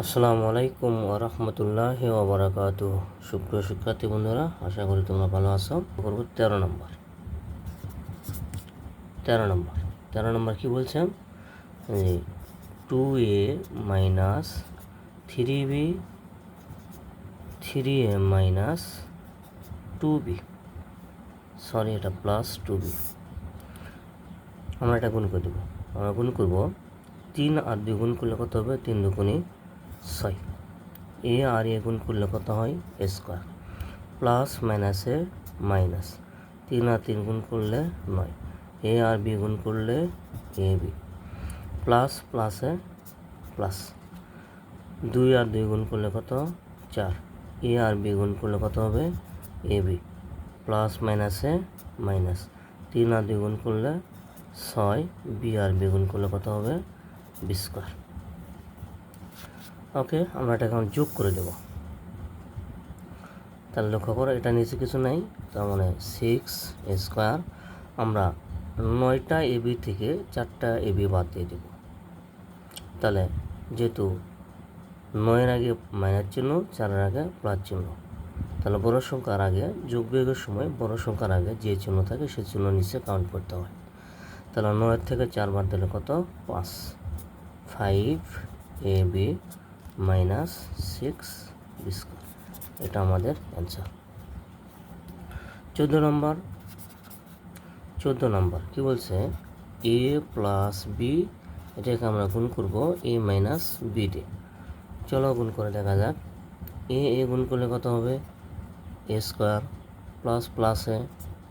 আসসালামু আলাইকুম ওরহমতুল্লাহি ওবরাকাতুহ। সুপ্রিয় শিক্ষার্থী বন্ধুরা, আশা করি তোমরা ভালো আছো। করব 13 নম্বর কি বলছেন? 2a minus 3b 3a minus 2b, sorry এটা প্লাস 2b। আমরা এটা গুণ করে দেবো। আমরা গুণ করব 3 আর 2 গুণ করলে কত হবে? 3 দুগুণে 6। এ আর এ গুণ করলে কত হয়? এ স্কোয়ার। প্লাস মাইনাসে মাইনাস, 3 আর 3 গুণ করলে 9। এ আর বি গুণ করলে এ বি। প্লাস প্লাসে প্লাস, 2 আর 2 গুণ করলে কত? 4। এ আর বি গুণ করলে কত হবে? A B. প্লাস মাইনাসে মাইনাস, 3 আর 2 গুণ করলে 6। বি আর বি গুণ করলে কত হবে? B square. ওকে, আমরা এটা এখন যোগ করে দেব। তাহলে লক্ষ্য করো, এটা নিচে কিছু নাই, তার মানে 6 স্কোয়ার। আমরা 9টা এবি থেকে 4টা এবি বাদ দিয়ে দেব। তাহলে যেহেতু 9-এর আগে মাইনাস চিহ্ন, 4-এর আগে প্লাস চিহ্ন, তাহলে বড় সংখ্যার আগে যোগ বিয়োগের সময় বড় সংখ্যার আগে যে চিহ্ন থাকে সেই চিহ্ন নিচে কাউন্ট করতে হয়। তাহলে 9 থেকে 4 বাদ দিলে কত? 5। 5 এবি মাইনাস 6 বি স্কোয়ার। এটা আমাদের অ্যান্সার। 14 নম্বর কি বলছে? এ প্লাস বি, এটাকে আমরা গুণ করব এ মাইনাস বি দিয়ে। চলো গুণ করে দেখা যাক। এ গুণ করলে কত হবে? A square. প্লাস প্লাসে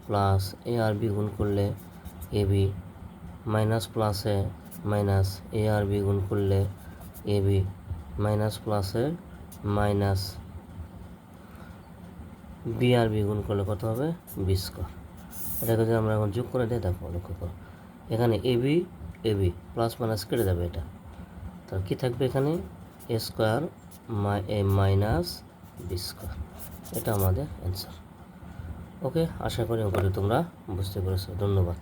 প্লাস, এ আর বি গুণ করলে এ বি। মাইনাস প্লাসে মাইনাস, এ আর বি গুণ করলে এ বি। মাইনাস প্লাসে মাইনাস, বি আর বি গুণ করলে কত হবে? B square. এটাকে যদি আমরা এখন যোগ করে দিই, দেখো লক্ষ্য করো, এখানে এ বি প্লাস মাইনাস কেটে যাবে এটা। তাহলে কী থাকবে এখানে? এ স্কোয়ার মাইনাস বি স্কোয়ার। এটা আমাদের অ্যান্সার। ওকে, আশা করি তোমরা বুঝতে পেরেছো। ধন্যবাদ।